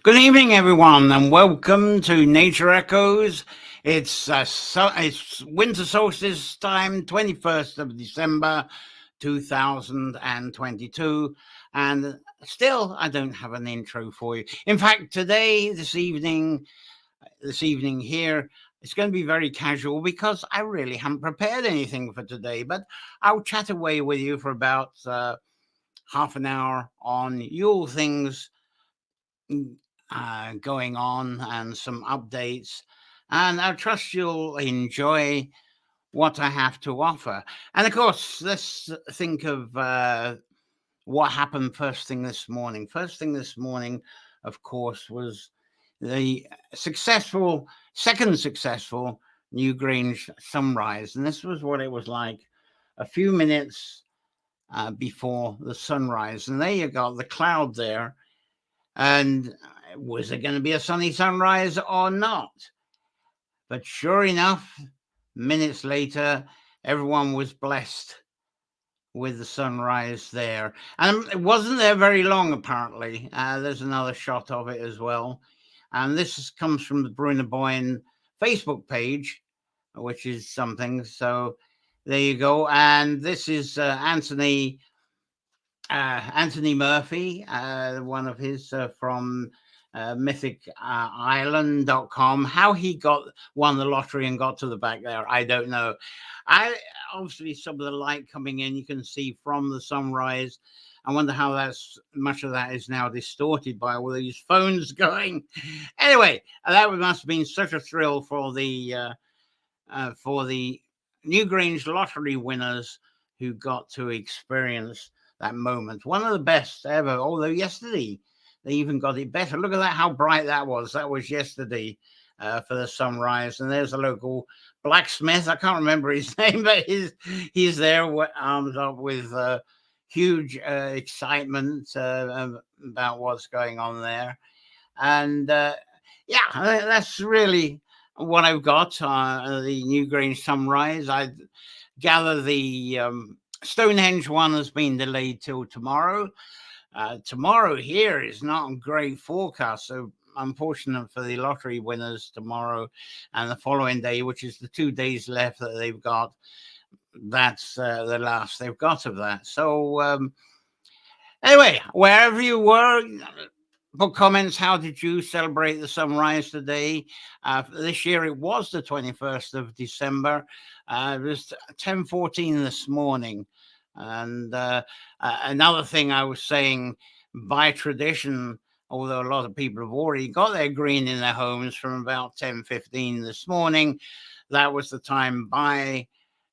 Good evening, everyone, and welcome to Nature Echoes. It's winter solstice time, 21st of December, 2022, and still I don't have an intro for you. In fact, this evening here, it's going to be very casual because I really haven't prepared anything for today, but I'll chat away with you for about half an hour on Yule things going on and some updates. And I trust you'll enjoy what I have to offer. And of course, let's think of what happened first thing this morning. First thing this morning, of course, was the second successful Newgrange sunrise. And this was what it was like a few minutes before the sunrise. And there you got the cloud there. And was it going to be a sunny sunrise or not? But sure enough, minutes later, everyone was blessed with the sunrise there. And it wasn't there very long, apparently. There's another shot of it as well. And this comes from the Bruna Boyne Facebook page, which is something. So there you go. And this is Anthony Murphy, one of his from mythicisland.com. How he won the lottery and got to the back there, I don't know. Obviously some of the light coming in you can see from the sunrise. I wonder how much of that is now distorted by all these phones going. Anyway, that must have been such a thrill for the Newgrange lottery winners who got to experience that moment. One of the best ever, although yesterday they even got it better. Look at that, how bright that was. That was yesterday for the sunrise. And there's a local blacksmith. I can't remember his name, but he's there, arms up with huge excitement about what's going on there. And that's really what I've got, the Newgrange sunrise. I gather the Stonehenge one has been delayed till tomorrow. Tomorrow here is not a great forecast, so unfortunate for the lottery winners tomorrow and the following day, which is the 2 days left that they've got. That's the last they've got of that. So anyway, wherever you were, put comments. How did you celebrate the sunrise today? This year it was the 21st of December. It was 10:14 this morning. And another thing I was saying, by tradition, although a lot of people have already got their green in their homes from about 10:15 this morning, that was the time by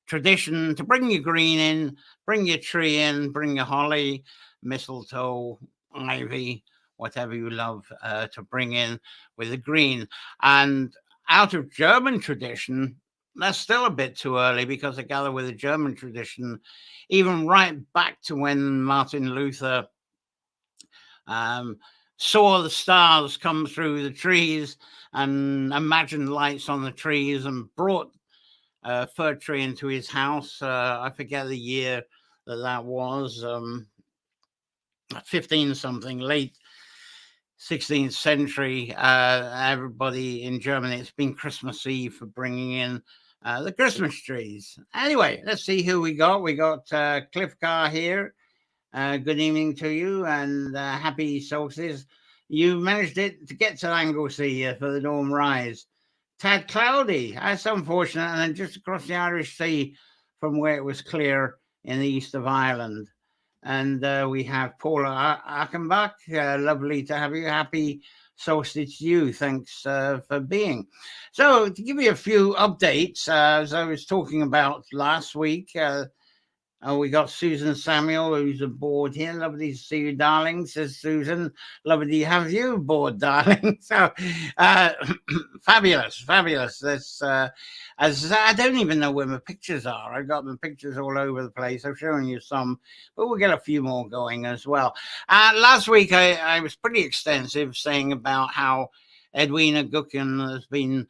tradition to bring your green in, bring your tree in, bring your holly, mistletoe, ivy, whatever you love to bring in with the green. And out of German tradition, that's still a bit too early, because I gather with the German tradition, even right back to when Martin Luther saw the stars come through the trees and imagined lights on the trees and brought a fir tree into his house. I forget the year that was, 15 something, late 16th century. Everybody in Germany, it's been Christmas Eve for bringing in the Christmas trees. Anyway, let's see who we got. We got Cliff Carr here. Good evening to you, and happy solstice. You managed to get to Anglesey for the dawn rise. Tad cloudy. That's unfortunate. And then just across the Irish Sea from where it was clear in the east of Ireland. And we have Paula Achenbach. Lovely to have you. Happy solstice to you. Thanks for being. So to give you a few updates, as I was talking about last week, we got Susan Samuel, who's aboard here. Lovely to see you, darling, says Susan. Lovely to have you aboard, darling. So fabulous. That's as I don't even know where my pictures are. I've got my pictures all over the place. I'm showing you some, but we'll get a few more going as well. Last week I was pretty extensive, saying about how Edwina Gucken has been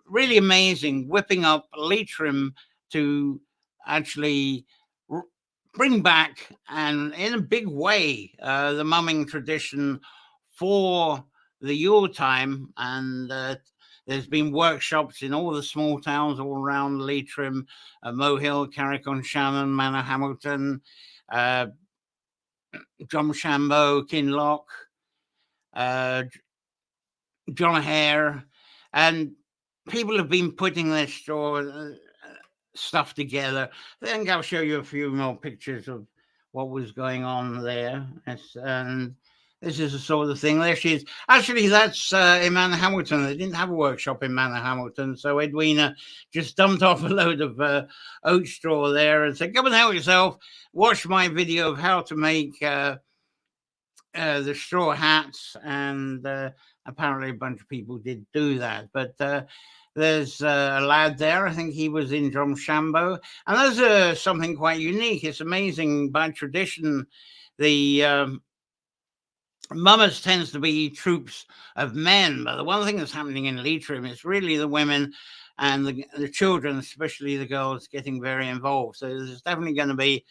really amazing, whipping up Leitrim to actually bring back, and in a big way, the mumming tradition for the Yule time, and there's been workshops in all the small towns all around Leitrim, Mohill, Capricorn, Shannon, Manor Hamilton, Drumshambo, Kinloch, uh, John Hare, and people have been putting their straw stuff together. I think I'll show you a few more pictures of what was going on there. And this is the sort of thing. There she is. Actually, that's in Manor Hamilton. They didn't have a workshop in Manor Hamilton, so Edwina just dumped off a load of oat straw there and said, "Come and help yourself. Watch my video of how to make the straw hats." And apparently a bunch of people did do that. But there's a lad there. I think he was in Drumshambo. And there's something quite unique. It's amazing. By tradition, the mummers tends to be troops of men. But the one thing that's happening in Leitrim is really the women and the children, especially the girls, getting very involved. So there's definitely going to be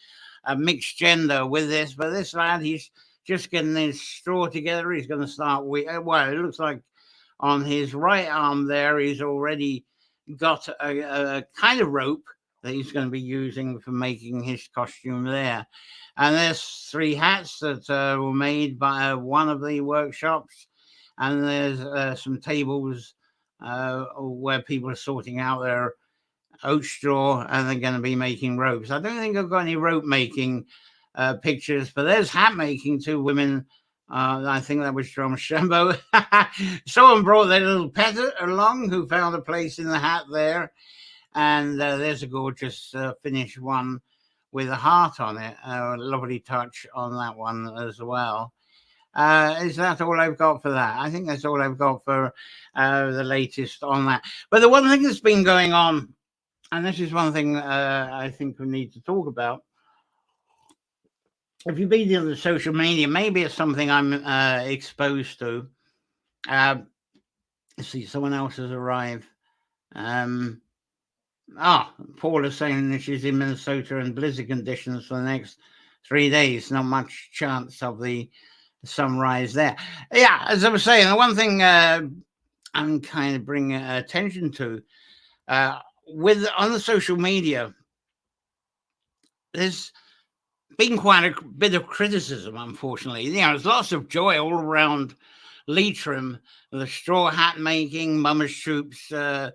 a mixed gender with this. But this lad, he's just getting his straw together. He's going to start with, well, it looks like on his right arm there, he's already got a kind of rope that he's going to be using for making his costume there. And there's 3 hats that were made by one of the workshops. And there's some tables where people are sorting out their oat straw, and they're going to be making ropes. I don't think I've got any rope making pictures, but there's hat making. 2 women. I think that was Drumshambo. Someone brought their little pet along who found a place in the hat there. And there's a gorgeous finished one with a heart on it. A lovely touch on that one as well. Is that all I've got for that? I think that's all I've got for the latest on that. But the one thing that's been going on, and this is one thing I think we need to talk about. If you've been on the social media, maybe it's something I'm exposed to. Let's see, someone else has arrived. Paul is saying that she's in Minnesota in blizzard conditions for the next 3 days. Not much chance of the sunrise there. Yeah, as I was saying, the one thing I'm kind of bringing attention to on the social media, there's been quite a bit of criticism, unfortunately. There's lots of joy all around Leitrim. The straw hat making, mummers troops are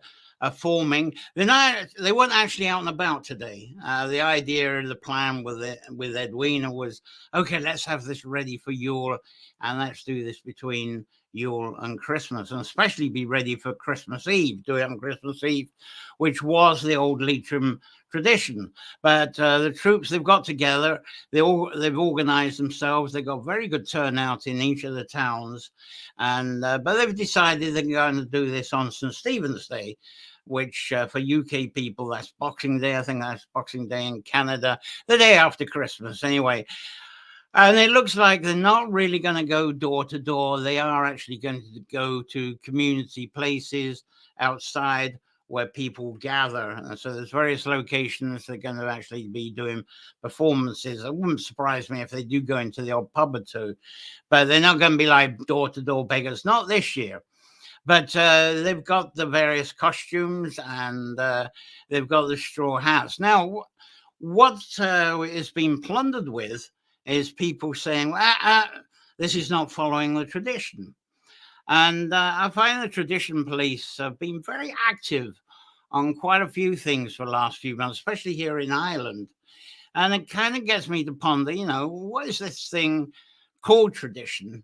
forming. They weren't actually out and about today. The idea, the plan with Edwina was, okay, let's have this ready for Yule, and let's do this between Yule and Christmas, and especially be ready for Christmas Eve, do it on Christmas Eve, which was the old Leitrim tradition. But the troops, they've got together, they've organized themselves, they've got very good turnout in each of the towns, and but they've decided they're going to do this on St. Stephen's Day, which for UK people, that's Boxing Day. I think that's Boxing Day in Canada, the day after Christmas anyway. And it looks like they're not really going to go door to door. They are actually going to go to community places outside where people gather. And so there's various locations they're going to actually be doing performances. It wouldn't surprise me if they do go into the odd pub or two, but they're not going to be like door-to-door beggars, not this year. But they've got the various costumes, and they've got the straw hats. Now, what is being plundered with is people saying, this is not following the tradition. And I find the tradition police have been very active on quite a few things for the last few months, especially here in Ireland. And it kind of gets me to ponder, what is this thing called tradition?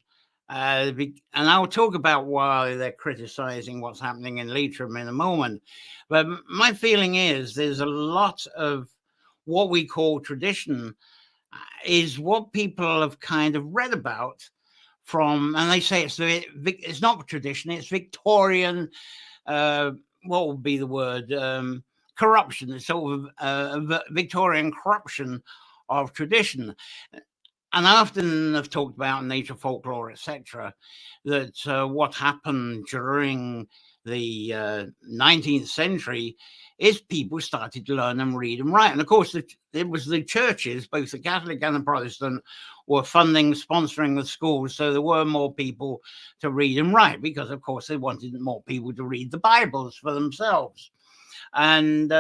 And I'll talk about why they're criticizing what's happening in Leitrim in a moment. But my feeling is there's a lot of what we call tradition is what people have kind of read about from, and they say it's not tradition, it's Victorian, what would be the word? Corruption. It's sort of Victorian corruption of tradition. and I often have talked about nature folklore, etc., that what happened during the 19th century is people started to learn and read and write. And of course, it was the churches, both the Catholic and the Protestant, were funding, sponsoring the schools. So there were more people to read and write because, of course, they wanted more people to read the Bibles for themselves. And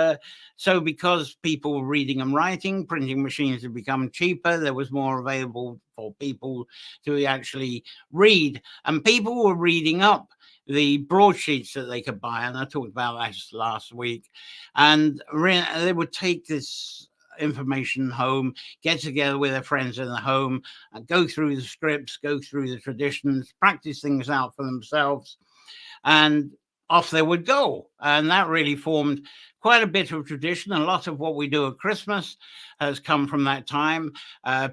so because people were reading and writing, printing machines had become cheaper, there was more available for people to actually read. And people were reading up the broadsheets that they could buy. And I talked about that last week. And they would take this information home, get together with their friends in the home, and go through the scripts, go through the traditions, practice things out for themselves. And off they would go. And that really formed quite a bit of tradition. A lot of what we do at Christmas has come from that time.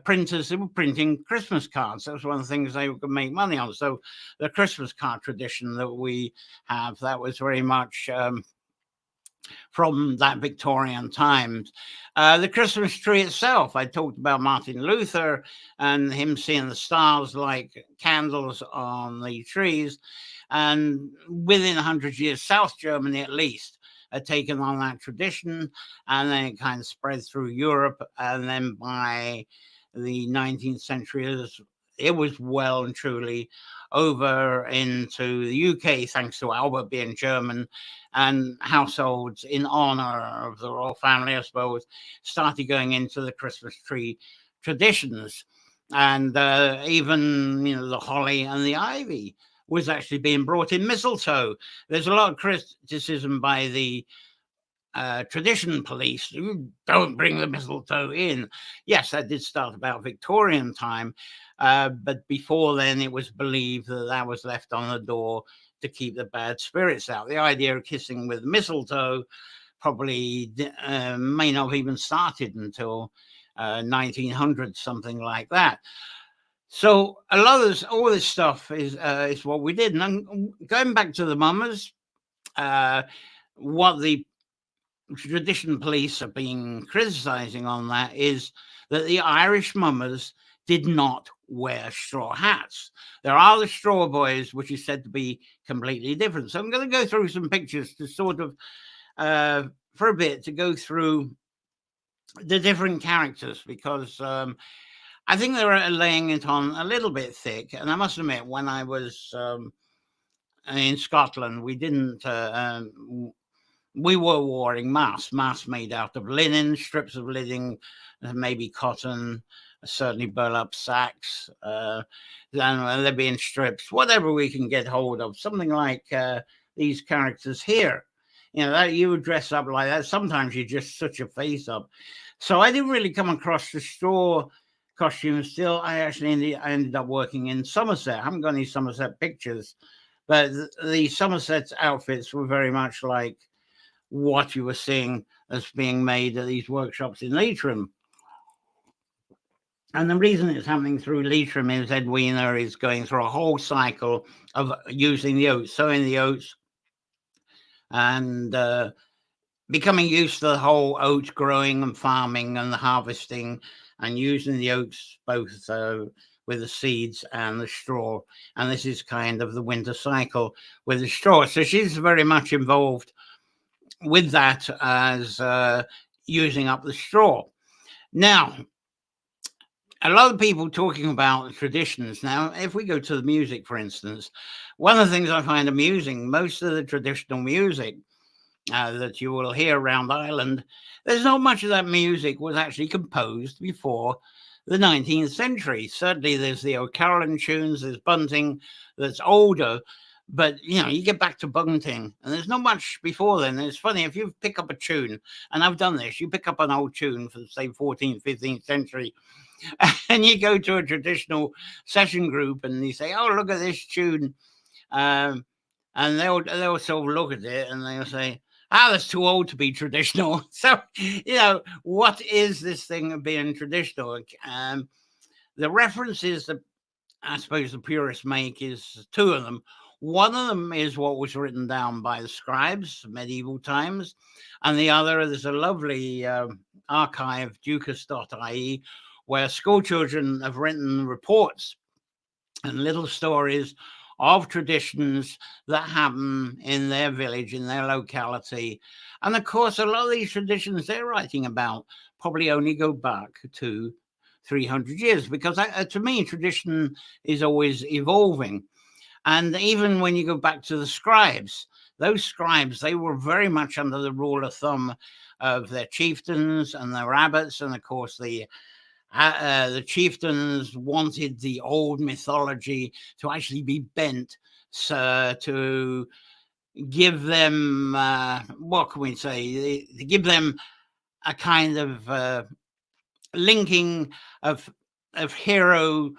Printers, they were printing Christmas cards. That was one of the things they could make money on. So the Christmas card tradition that we have, that was very much from that Victorian times. The Christmas tree itself, I talked about Martin Luther and him seeing the stars like candles on the trees. And within 100 years, South Germany at least had taken on that tradition, and then it kind of spread through Europe. And then by the 19th century, it was well and truly over into the UK, thanks to Albert being German, and households in honor of the royal family, I suppose, started going into the Christmas tree traditions. And even, the holly and the ivy was actually being brought in. Mistletoe. There's a lot of criticism by the tradition police who don't bring the mistletoe in. Yes, that did start about Victorian time, but before then it was believed that was left on the door to keep the bad spirits out. The idea of kissing with mistletoe probably may not have even started until 1900, something like that. So a lot of all this stuff is what we did. And going back to the mummers, what the tradition police have been criticizing on that is that the Irish mummers did not wear straw hats. There are the straw boys, which is said to be completely different. So I'm going to go through some pictures to sort of, for a bit, to go through the different characters, because I think they're laying it on a little bit thick. And I must admit, when I was in Scotland, we didn't, we were wearing masks made out of linen, strips of linen, maybe cotton, certainly burlap sacks, and there being strips, whatever we can get hold of, something like these characters here. That you would dress up like that. Sometimes you just such a face up. So I didn't really come across the straw costumes still. I ended up working in Somerset. I haven't got any Somerset pictures, but the Somerset outfits were very much like what you were seeing as being made at these workshops in Leitrim. And the reason it's happening through Leitrim is Edwina is going through a whole cycle of using the oats, sowing the oats, and becoming used to the whole oat growing and farming and the harvesting, and using the oats both with the seeds and the straw. And this is kind of the winter cycle with the straw. So she's very much involved with that as using up the straw. Now, a lot of people talking about traditions. Now, if we go to the music, for instance, one of the things I find amusing, most of the traditional music that you will hear around Ireland, there's not much of that music was actually composed before the 19th century. Certainly there's the O'Carolan tunes, there's bunting that's older, but you get back to bunting and there's not much before then. It's funny, if you pick up a tune, and I've done this, you pick up an old tune from say 14th, 15th century, and you go to a traditional session group and you say, oh, look at this tune, and they'll sort of look at it and they'll say, that's too old to be traditional. So, what is this thing of being traditional? The references that I suppose the purists make is two of them. One of them is what was written down by the scribes, medieval times, and the other, there's a lovely archive, ducas.ie, where school children have written reports and little stories of traditions that happen in their village, in their locality. And of course, a lot of these traditions they're writing about probably only go back to 300 years, because to me, tradition is always evolving. And even when you go back to the scribes, those scribes, they were very much under the rule of thumb of their chieftains and their abbots. And of course, the chieftains wanted the old mythology to actually be bent to give them, what can we say, to give them a kind of linking of hero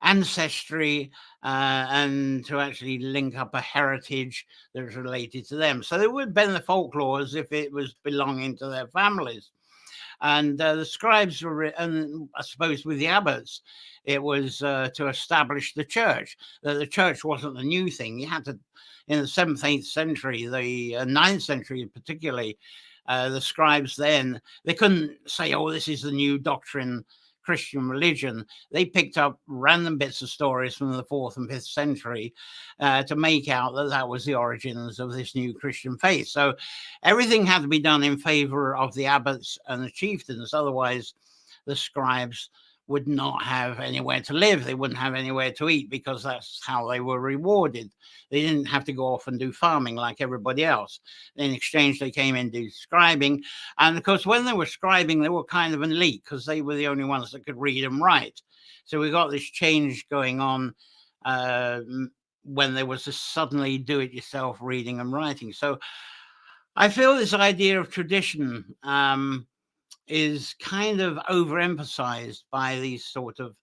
ancestry, and to actually link up a heritage that was related to them. So they would bend the folklore as if it was belonging to their families. And the scribes were, and I suppose with the abbots, it was to establish the church. The church wasn't a new thing. You had to, in the 7th, 8th century, the 9th century particularly, the scribes then, they couldn't say, oh, this is the new doctrine, Christian religion. They picked up random bits of stories from the 4th and 5th century to make out that that was the origins of this new Christian faith. So everything had to be done in favor of the abbots and the chieftains. Otherwise, the scribes would not have anywhere to live. They wouldn't have anywhere to eat, because that's how they were rewarded. They didn't have to go off and do farming like everybody else. In exchange, they came in to do scribing. And of course, when they were scribing, they were kind of an elite, because they were the only ones that could read and write. So we got this change going on when there was this suddenly do-it-yourself reading and writing. So I feel this idea of tradition is kind of overemphasized by these sort of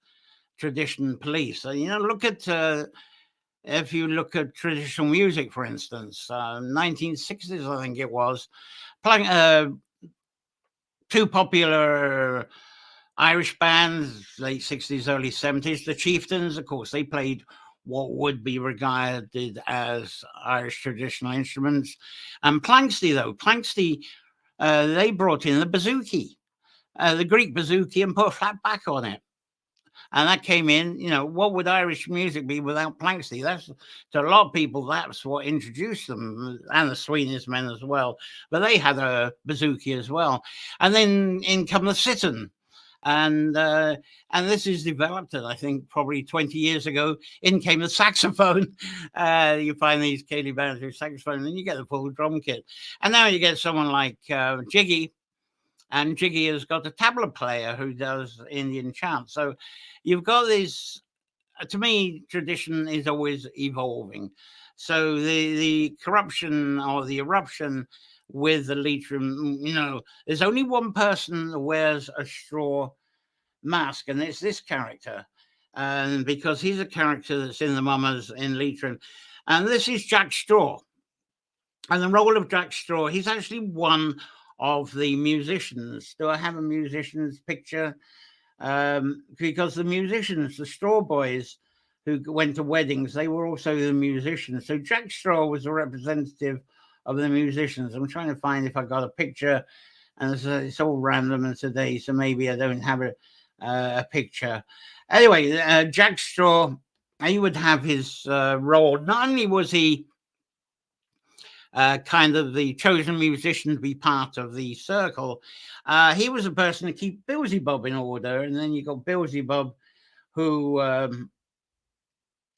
tradition police. So, look at if you look at traditional music, for instance, 1960s, I think it was, playing two popular Irish bands, late 60s, early 70s, the Chieftains, of course, they played what would be regarded as Irish traditional instruments. And Planxty, though, they brought in the bouzouki, the Greek bouzouki, and put a flat back on it. And that came in, what would Irish music be without Planxty? That's, to a lot of people, that's what introduced them, and the Swedish men as well. But they had a bouzouki as well. And then in come the sitan. And this is developed, I think, probably 20 years ago. In came the saxophone. You find these Cayley bands with saxophone, and you get the full drum kit. And now you get someone like Jiggy, and Jiggy has got a tabla player who does Indian chant. So you've got this. To me, tradition is always evolving. So the corruption or the eruption with the Leitrim, there's only one person that wears a straw mask, and it's this character. And because he's a character that's in the Mummers in Leitrim. And this is Jack Straw. And the role of Jack Straw, he's actually one of the musicians. Do I have a musician's picture? Because the musicians, the Straw Boys who went to weddings, they were also the musicians. So Jack Straw was a representative of the musicians. I'm trying to find if I got a picture, and it's all random and today, so maybe I don't have a picture. Anyway, Jack Straw, he would have his role. Not only was he kind of the chosen musician to be part of the circle, he was a person to keep Beelzebub in order. And then you got Beelzebub, who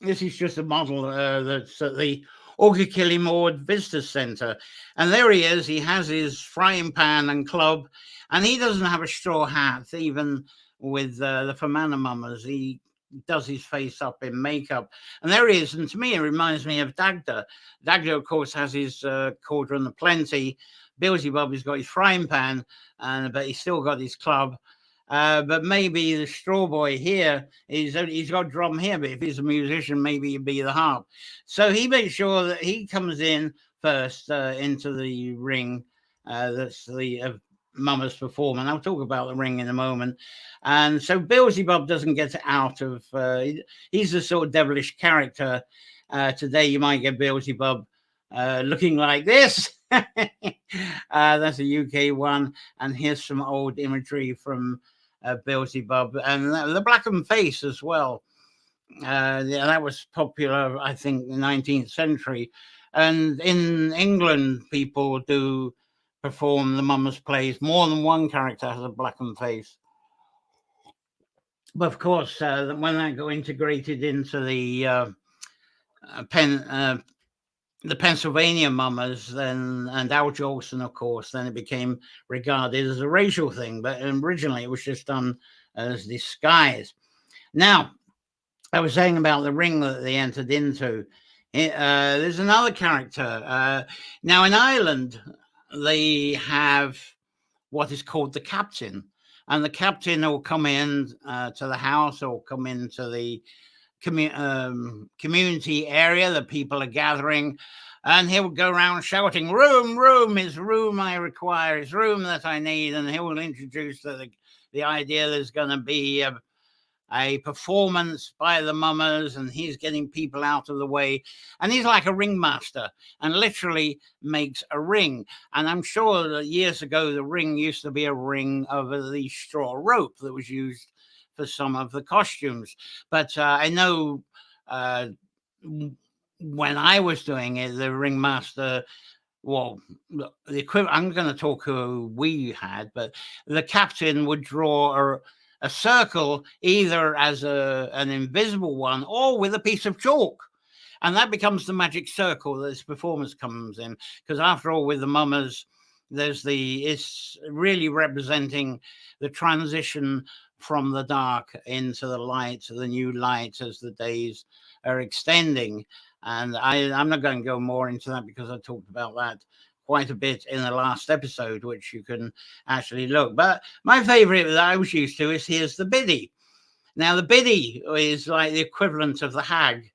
this is just a model that's at the Aughacilly Visitor Centre. And there he is. He has his frying pan and club, and he doesn't have a straw hat, even with the Fermanagh Mummers. He does his face up in makeup. And there he is. And to me, it reminds me of Dagda. Dagda, of course, has his cauldron of plenty. Beelzebub has got his frying pan, but he's still got his club. But maybe the straw boy here, he's got a drum here, but if he's a musician, maybe he'd be the harp. So he makes sure that he comes in first into the ring. That's the Mummers perform, and I'll talk about the ring in a moment. And so Beelzebub doesn't get out of, he's the sort of devilish character. Today you might get Beelzebub looking like this. That's a UK one. And here's some old imagery from Beelzebub, and the blackened face as well. Yeah, that was popular, I think, in the 19th century. And in England, people do perform the mummers' plays. More than one character has a blackened face. But of course, when that got integrated into the Pennsylvania mummers, then, and Al Jolson, of course, then it became regarded as a racial thing. But originally, it was just done as disguise. Now, I was saying about the ring that they entered into. There's another character. Now, in Ireland, they have what is called the captain. And the captain will come in to the house or come into the community area that people are gathering. And he'll go around shouting, room, room, is room I require, is room that I need. And he will introduce the idea there's going to be a performance by the mummers, and he's getting people out of the way. And he's like a ringmaster and literally makes a ring. And I'm sure that years ago, the ring used to be a ring of the straw rope that was used for some of the costumes. But I know when I was doing it, the ringmaster, well, the equivalent, I'm going to talk who we had, but the captain would draw a circle either as an invisible one or with a piece of chalk. And that becomes the magic circle that this performance comes in. Because after all, with the mummers, it's really representing the transition from the dark into the light, the new light as the days are extending. And I'm not going to go more into that because I talked about that quite a bit in the last episode, which you can actually look. But my favorite that I was used to is here's the biddy. Now, the biddy is like the equivalent of the hag.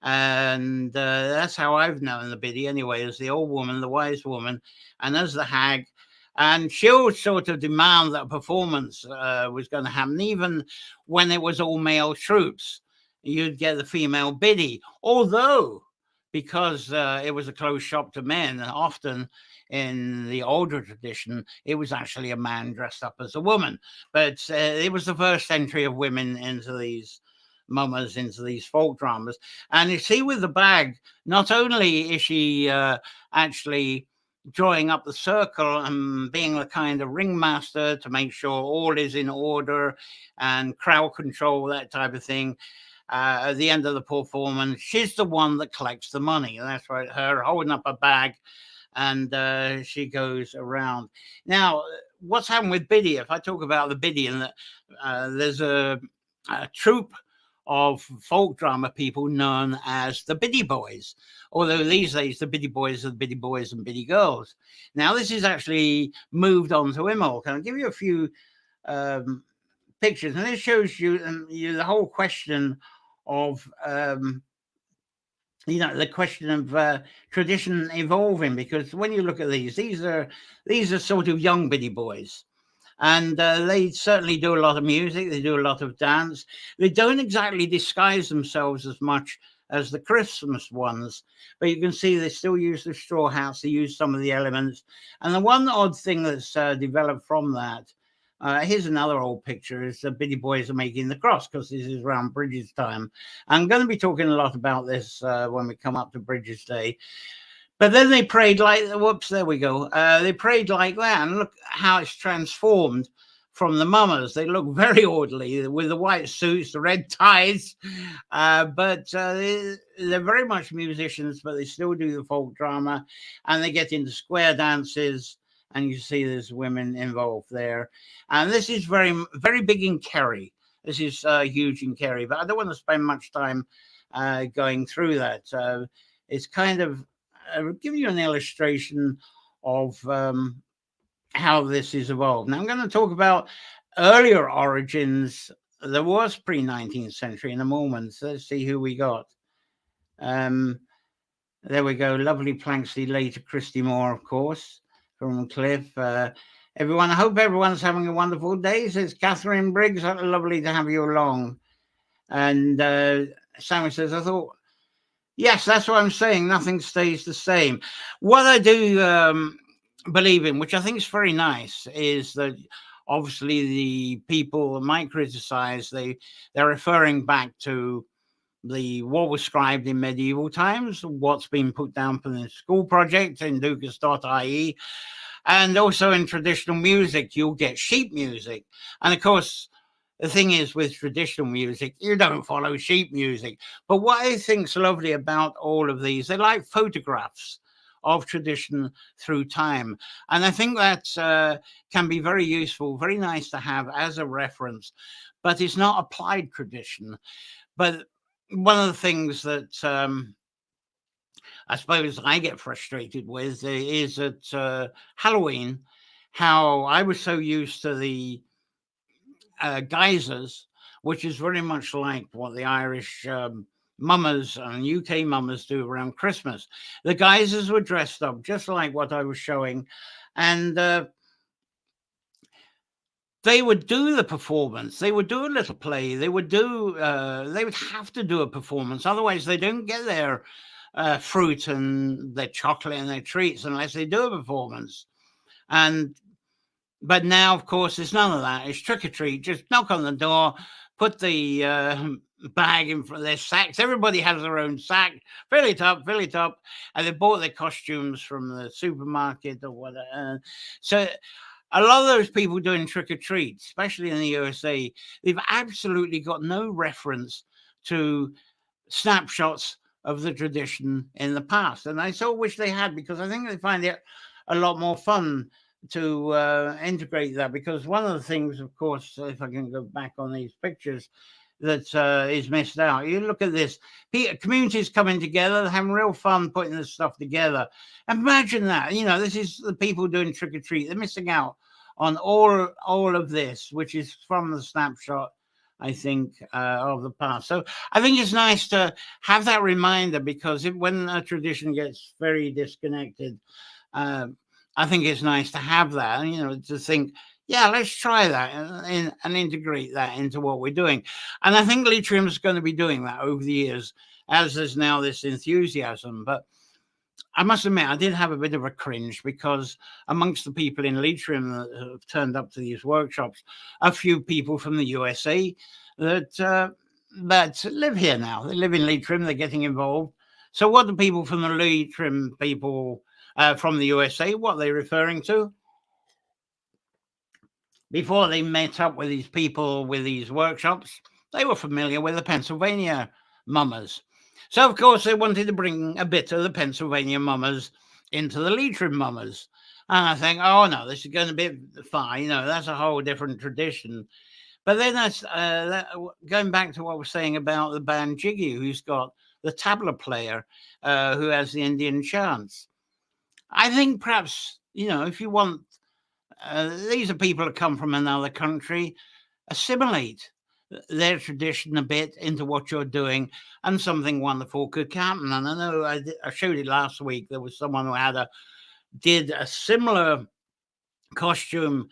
And that's how I've known the biddy anyway, as the old woman, the wise woman, and as the hag. And she'll sort of demand that a performance was going to happen, even when it was all male troops. You'd get the female biddy, although because it was a closed shop to men, and often in the older tradition, it was actually a man dressed up as a woman. But it was the first entry of women into these mummers, into these folk dramas. And you see with the bag, not only is she actually drawing up the circle and being the kind of ringmaster to make sure all is in order and crowd control, that type of thing. At the end of the performance, she's the one that collects the money. That's right, her holding up a bag, and she goes around. Now, what's happened with biddy? If I talk about the biddy, and there's a troupe of folk drama people known as the Biddy Boys, although these days the Biddy Boys are the Biddy Boys and Biddy Girls. Now, this is actually moved on to Immol. Can I give you a few pictures? And this shows you the whole question of the question of tradition evolving, because when you look at these are sort of young Biddy Boys. And they certainly do a lot of music. They do a lot of dance. They don't exactly disguise themselves as much as the Christmas ones, but you can see they still use the straw hats. They use some of the elements. And the one odd thing that's developed from that, here's another old picture, is the Biddy Boys are making the cross, because this is around Bridges time. I'm going to be talking a lot about this when we come up to Bridges Day. But then they prayed like, whoops, there we go. They prayed like that, and look how it's transformed from the mummers. They look very orderly with the white suits, the red ties, but they're very much musicians, but they still do the folk drama, and they get into square dances, and you see there's women involved there. And this is very, very big in Kerry. This is huge in Kerry, but I don't want to spend much time going through that. It's kind of give you an illustration of how this is evolved. Now I'm going to talk about earlier origins. There was pre-19th century in a moment. So let's see who we got. There we go. Lovely Planksley later, Christy Moore, of course, from Cliff. Everyone, I hope everyone's having a wonderful day. Says Catherine Briggs. Lovely to have you along. And Samuel says, I thought, yes, that's what I'm saying. Nothing stays the same. What I do believe in, which I think is very nice, is that obviously the people might criticize, they're referring back to what was scribed in medieval times, what's been put down for the school project in lucas.ie, and also in traditional music, you'll get sheet music. And of course, the thing is with traditional music, you don't follow sheet music. But what I think's lovely about all of these, they're like photographs of tradition through time. And I think that can be very useful, very nice to have as a reference, but it's not applied tradition. But one of the things that I suppose I get frustrated with is at Halloween, how I was so used to the geysers, which is very much like what the Irish mummers and UK mummers do around Christmas. The geysers were dressed up just like what I was showing, and they would do the performance. They would do a little play. They would have to do a performance. Otherwise, they don't get their fruit and their chocolate and their treats unless they do a performance. But now, of course, there's none of that. It's trick or treat. Just knock on the door, put the bag in front of their sacks. Everybody has their own sack. Fill it up. And they bought their costumes from the supermarket or whatever. So a lot of those people doing trick or treat, especially in the USA, they've absolutely got no reference to snapshots of the tradition in the past. And I so wish they had, because I think they find it a lot more fun to integrate that. Because one of the things, of course, if I can go back on these pictures, that is missed out. You look at this, communities coming together, having real fun putting this stuff together. Imagine that. This is the people doing trick or treat. They're missing out on all of this, which is from the snapshot, I think, of the past. So I think it's nice to have that reminder, because when a tradition gets very disconnected, I think it's nice to have that, to think, yeah, let's try that and integrate that into what we're doing. And I think Leitrim's going to be doing that over the years, as there's now this enthusiasm. But I must admit, I did have a bit of a cringe, because amongst the people in Leitrim that have turned up to these workshops, a few people from the USA that live here now. They live in Leitrim, they're getting involved. So what do people from the Leitrim people from the USA, what are they referring to? Before they met up with these people with these workshops, they were familiar with the Pennsylvania mummers. So, of course, they wanted to bring a bit of the Pennsylvania mummers into the Leitrim mummers. And I think, oh, no, this is going to be fine. That's a whole different tradition. But then that's going back to what we're saying about the band Jiggy, who's got the tabla player who has the Indian chants. I think perhaps, if you want, these are people that come from another country, assimilate their tradition a bit into what you're doing, and something wonderful could happen. And I know I showed it last week. There was someone who did a similar costume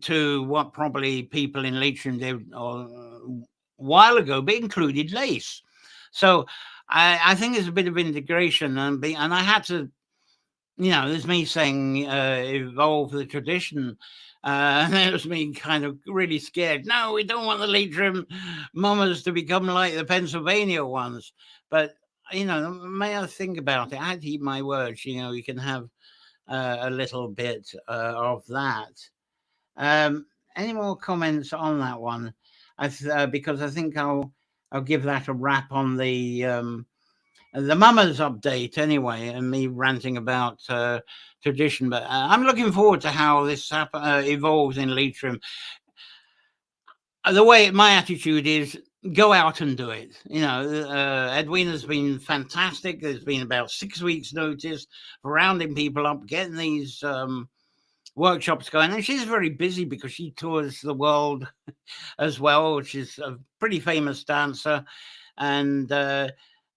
to what probably people in Leitrim did a while ago, but included lace. So I think there's a bit of integration, and I had to, there's me saying evolve the tradition. And it was me kind of really scared. No, we don't want the Leitrim mummers to become like the Pennsylvania ones. But, may I think about it? I had to eat my words. You can have a little bit of that. Any more comments on that one? Because I think I'll give that a wrap on the mummers update anyway, and me ranting about tradition. But I'm looking forward to how this evolves in Leitrim. The way my attitude is, go out and do it. Edwina's been fantastic. There's been about 6 weeks notice for rounding people up, getting these workshops going. And she's very busy because she tours the world as well. She's a pretty famous dancer. And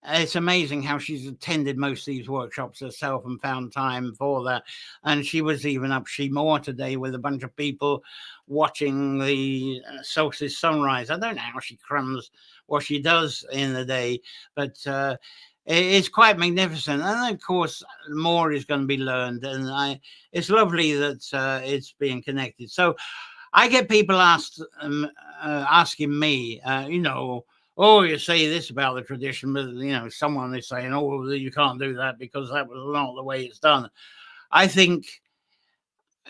it's amazing how she's attended most of these workshops herself and found time for that. And she was even up Shemore today with a bunch of people watching the solstice sunrise. I don't know how she crumbs what she does in the day, but it's quite magnificent. And of course, more is going to be learned. And it's lovely that it's being connected. So I get people asking me, oh, you say this about the tradition, but someone is saying, oh, you can't do that because that was not the way it's done. I think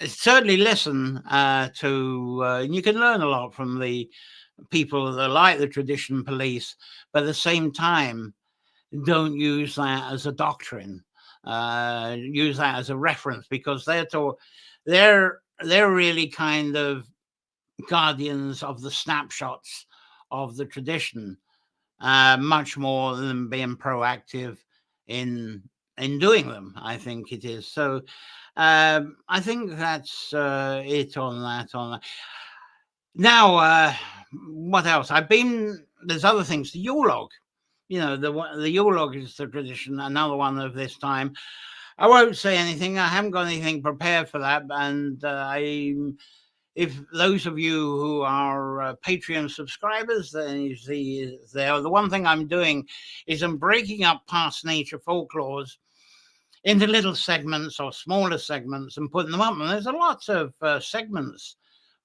certainly listen to, and you can learn a lot from the people that like the tradition police, but at the same time, don't use that as a doctrine. Use that as a reference, because they're really kind of guardians of the snapshots of the tradition, much more than being proactive in doing them. I think it is. So I think that's it on that. Now, what else? There's other things. The Yule Log. The Yule Log is the tradition, another one of this time. I won't say anything. I haven't got anything prepared for that. And if those of you who are Patreon subscribers, then you see there, the one thing I'm doing is I'm breaking up past nature folklores into little segments or smaller segments and putting them up. And there's a lot of segments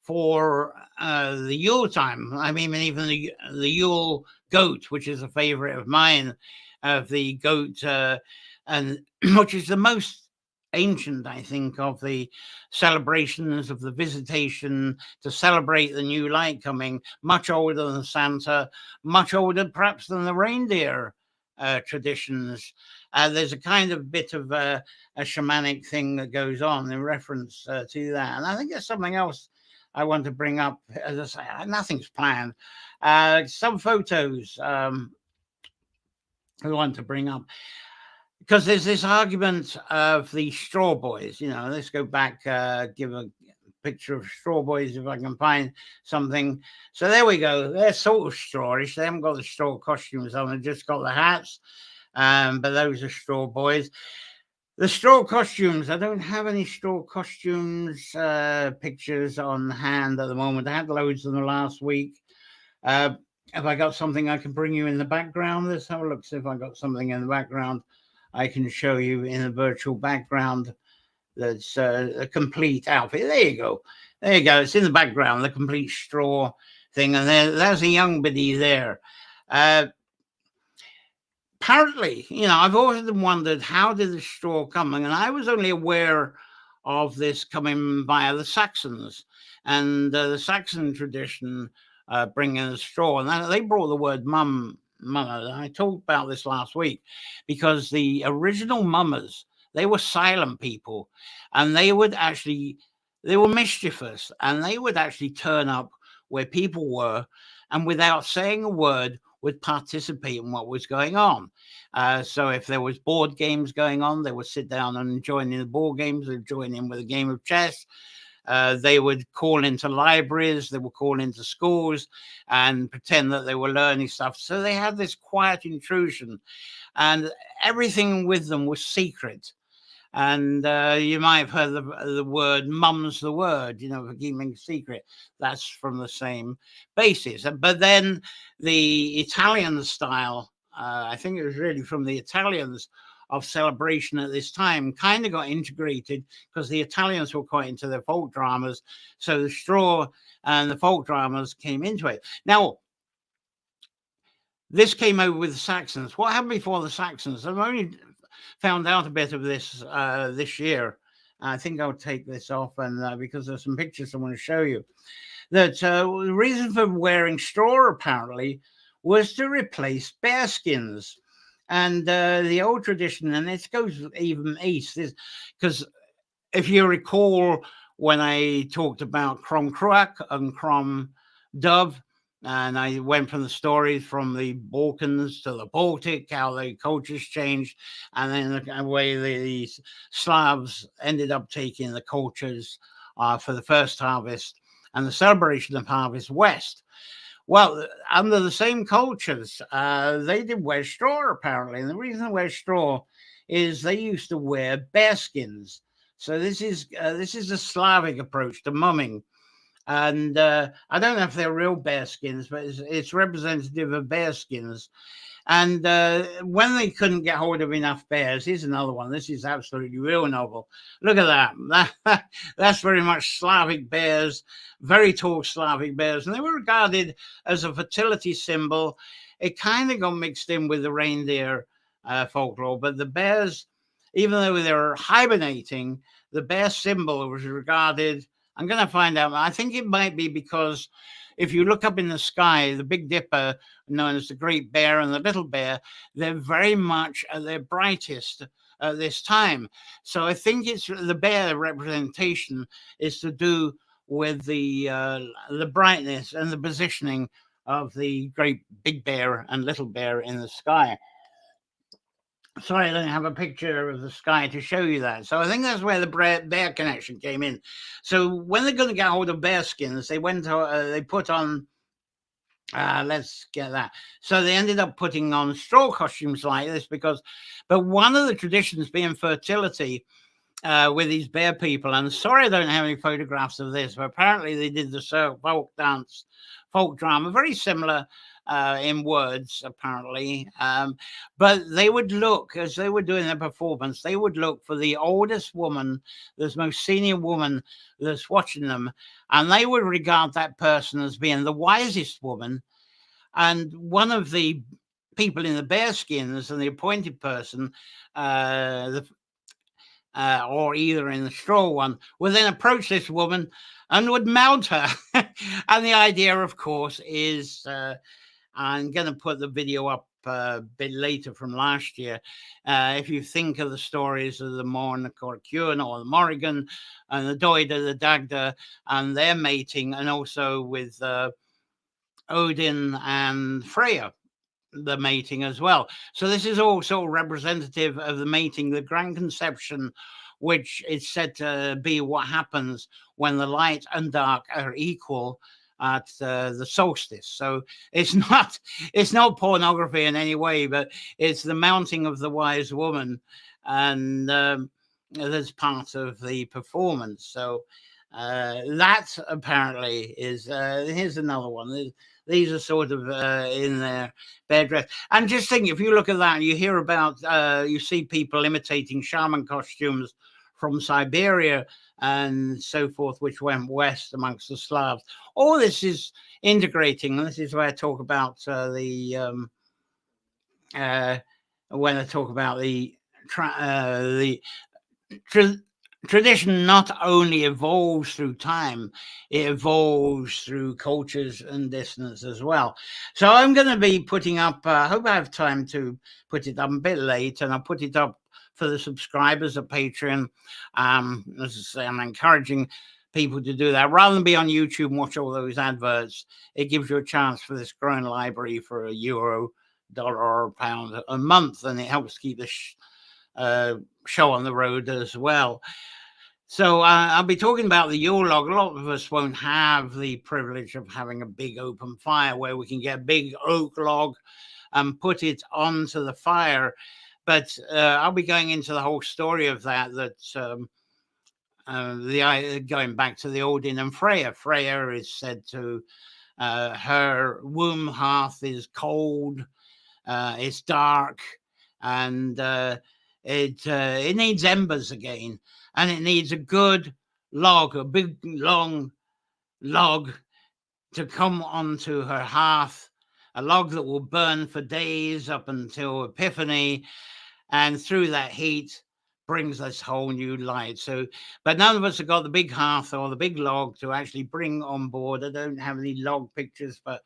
for the Yule time. I mean, even the Yule Goat, which is a favorite of mine, of the goat, and which is the most ancient, I think, of the celebrations of the visitation to celebrate the new light coming, much older than Santa, much older perhaps than the reindeer traditions. There's a kind of bit of a shamanic thing that goes on in reference to that. And I think there's something else I want to bring up. As I say, nothing's planned. Some photos I want to bring up, because there's this argument of the straw boys. Let's go back, give a picture of straw boys if I can find something. So there we go. They're sort of strawish. They haven't got the straw costumes on. They've just got the hats. But those are straw boys. The straw costumes, I don't have any straw costumes pictures on hand at the moment. I had loads in the last week. Have I got something I can bring you in the background? Let's have a look, see if I got something in the background I can show you in a virtual background that's a complete outfit. There you go. It's in the background, the complete straw thing. And there's a young biddy there. Apparently, I've always wondered, how did the straw come? And I was only aware of this coming via the Saxons and the Saxon tradition bringing the straw. And they brought the word mummer. I talked about this last week, because the original mummers, they were silent people, and they were mischievous, and they would actually turn up where people were, and without saying a word, would participate in what was going on. So if there was board games going on, they would sit down and join in the board games. They'd join in with a game of chess. They would call into libraries. They would call into schools and pretend that they were learning stuff. So they had this quiet intrusion, and everything with them was secret. And you might have heard the word "mum's the word," for keeping secret. That's from the same basis. But then the Italian style, I think it was really from the Italians, of celebration at this time, kind of got integrated, because the Italians were quite into their folk dramas. So the straw and the folk dramas came into it. Now, this came over with the Saxons. What happened before the Saxons? I've only found out a bit of this this year. I think I'll take this off, and because there's some pictures I want to show you. That the reason for wearing straw, apparently, was to replace bear skins. And the old tradition, and it goes even east, is because if you recall, when I talked about Crom Cruach and Crom Dove, and I went from the stories from the Balkans to the Baltic, how the cultures changed, and then the way the Slavs ended up taking the cultures for the first harvest and the celebration of harvest west. Well, under the same cultures, they did wear straw, apparently. And the reason they wear straw is they used to wear bear skins. So this is a Slavic approach to mumming. And I don't know if they're real bear skins, but it's representative of bear skins. And when they couldn't get hold of enough bears, here's another one. This is absolutely real novel. Look at that. That's very much Slavic bears, very tall Slavic bears. And they were regarded as a fertility symbol. It kind of got mixed in with the reindeer folklore, but the bears, even though they were hibernating, the bear symbol was regarded. I'm going to find out. I think it might be because if you look up in the sky, the Big Dipper, known as the Great Bear and the Little Bear, they're very much at their brightest at this time. So I think it's the bear representation is to do with the brightness and the positioning of the Great Big Bear and Little Bear in the sky. Sorry, I don't have a picture of the sky to show you that. So I think that's where the bear connection came in. So when they're going to get hold of bear skins, they put on, let's get that. So they ended up putting on straw costumes like this but one of the traditions being fertility with these bear people, and sorry I don't have any photographs of this, but apparently they did the folk drama, very similar in words, apparently. But they would look, as they were doing their performance, they would look for the oldest woman, the most senior woman that's watching them, and they would regard that person as being the wisest woman. And one of the people in the bear skins and the appointed person, or either in the straw one, would then approach this woman and would mount her. And the idea, of course, is I'm going to put the video up a bit later from last year. If you think of the stories of the Morn, the Corcune, or the Morrigan, and the Doida, the Dagda, and their mating, and also with Odin and Freya, the mating as well. So this is also representative of the mating, the grand conception, which is said to be what happens when the light and dark are equal at the solstice. So it's not pornography in any way, but it's the mounting of the wise woman, and that's part of the performance. So that apparently is here's another one. These are sort of in their bear dress. And just think, if you look at that, you hear about, you see people imitating shaman costumes from Siberia and so forth, which went west amongst the Slavs. All this is integrating, and this is where I talk about when I talk about the tradition not only evolves through time, it evolves through cultures and distance as well. So I'm going to be putting up, I hope I have time to put it up a bit late, and I'll put it up for the subscribers of Patreon. As I say, I'm encouraging people to do that rather than be on YouTube and watch all those adverts. It gives you a chance for this growing library for €1, dollar, or pound a month, and it helps keep the show on the road as well. So I'll be talking about the Yule log. A lot of us won't have the privilege of having a big open fire where we can get a big oak log and put it onto the fire. But I'll be going into the whole story of that going back to the Odin and Freya. Freya is said to, her womb hearth is cold, it's dark, and it needs embers again, and it needs a good log, a big long log to come onto her hearth, a log that will burn for days up until Epiphany, and through that heat brings this whole new light. So, but none of us have got the big hearth or the big log to actually bring on board. I don't have any log pictures, but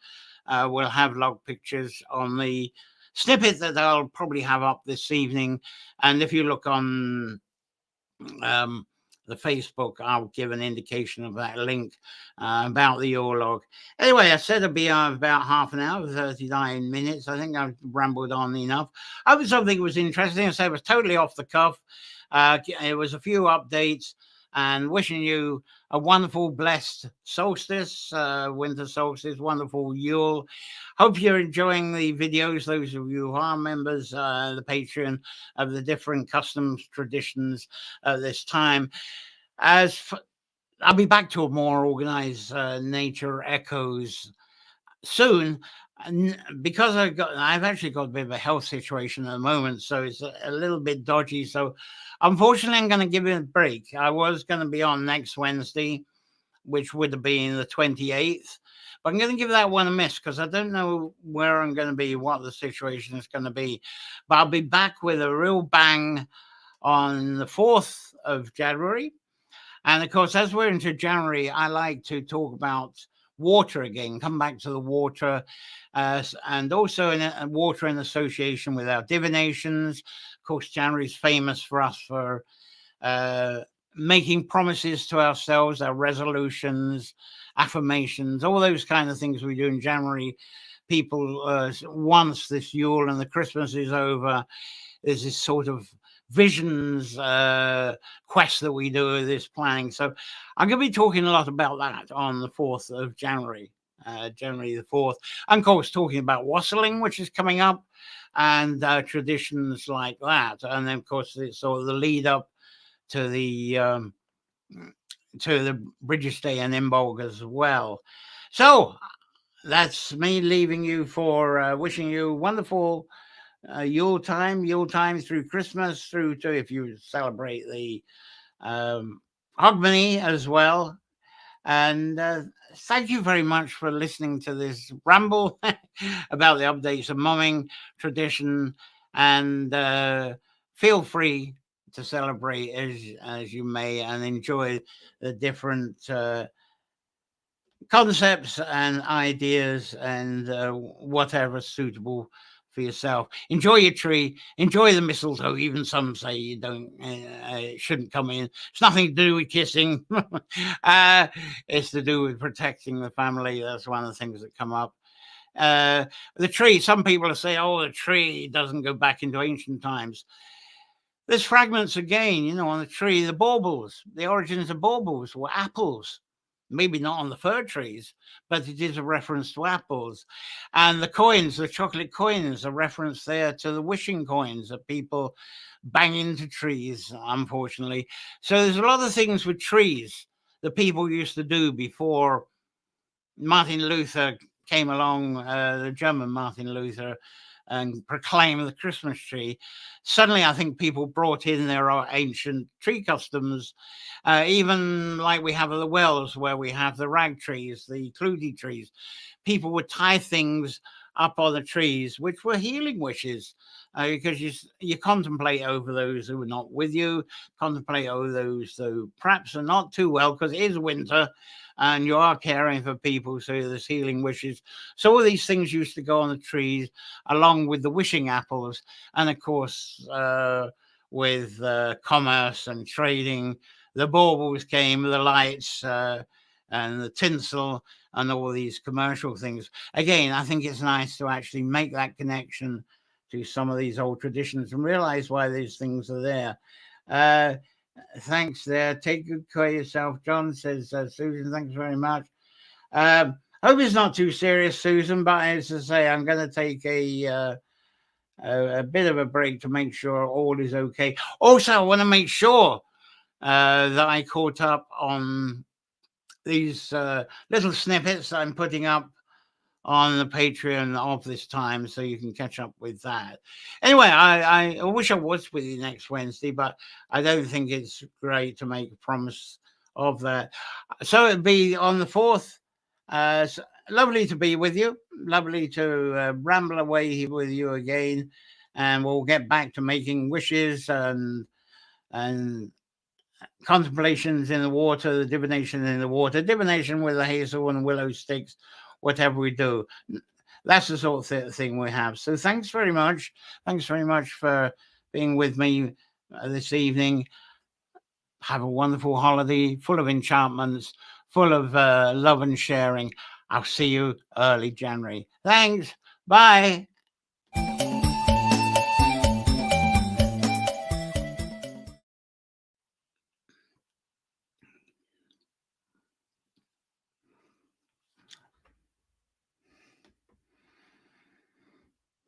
we'll have log pictures on the snippet that I'll probably have up this evening. And if you look on the Facebook, I'll give an indication of that link about the Yule log. Anyway, I said it'd be about half an hour, 39 minutes. I think I've rambled on enough. I hope something was interesting. I said it was totally off the cuff. It was a few updates, and wishing you a wonderful, blessed solstice, winter solstice, wonderful Yule. Hope you're enjoying the videos, those of you who are members, the Patreon, of the different customs, traditions at this time. I'll be back to a more organized Nature Echoes soon. And because I've actually got a bit of a health situation at the moment, so it's a little bit dodgy. So unfortunately, I'm going to give it a break. I was going to be on next Wednesday, which would have been the 28th. But I'm going to give that one a miss because I don't know where I'm going to be, what the situation is going to be. But I'll be back with a real bang on the 4th of January. And of course, as we're into January, I like to talk about water again, come back to the water, and also water in association with our divinations. Of course, January is famous for us for making promises to ourselves, our resolutions, affirmations, all those kind of things we do in January. People, once this Yule and the Christmas is over, there's this sort of visions quest that we do with this planning. So I'm going to be talking a lot about that on the 4th of January, January the 4th. And of course, talking about wassailing, which is coming up, and traditions like that. And then, of course, it's sort of the lead up to the British Day and Imbolg as well. So that's me leaving you for wishing you wonderful Yule time through Christmas, through to if you celebrate the Hogmanay as well. And thank you very much for listening to this ramble about the updates of mumming tradition. And feel free to celebrate as you may and enjoy the different concepts and ideas and whatever suitable for yourself. Enjoy your tree, enjoy the mistletoe. Even some say you don't shouldn't come in. It's nothing to do with kissing. It's to do with protecting the family. That's one of the things that come up. The tree, some people say, oh, the tree doesn't go back into ancient times. There's fragments again, on the tree. The baubles, the origins of baubles were apples. Maybe not on the fir trees, but it is a reference to apples. And the coins, the chocolate coins, a reference there to the wishing coins that people bang into trees, unfortunately. So there's a lot of things with trees that people used to do before Martin Luther came along, the German Martin Luther, and proclaimed the Christmas tree. Suddenly, I think people brought in their ancient tree customs, even like we have at the Wells, where we have the rag trees, the clutie trees. People would tie things up on the trees, which were healing wishes, because you contemplate over those who are not with you, contemplate over those who perhaps are not too well, because it is winter, and you are caring for people, so there's healing wishes. So all these things used to go on the trees, along with the wishing apples, and of course, with commerce and trading, the baubles came, the lights, and the tinsel, and all these commercial things. Again, I think it's nice to actually make that connection to some of these old traditions and realize why these things are there. Thanks there. Take good care of yourself, John, says Susan. Thanks very much. Hope it's not too serious, Susan, but as I say, I'm going to take a bit of a break to make sure all is okay. Also, I want to make sure that I caught up on these little snippets I'm putting up on the Patreon of this time, so you can catch up with that. Anyway, I wish I was with you next Wednesday, but I don't think it's great to make a promise of that. So it'd be on the 4th. Lovely to be with you. Lovely to ramble away with you again, and we'll get back to making wishes and contemplations in the water, the divination in the water, divination with the hazel and willow sticks, whatever we do. That's the sort of thing we have. So thanks very much. Thanks very much for being with me this evening. Have a wonderful holiday, full of enchantments, full of love and sharing. I'll see you early January. Thanks. Bye.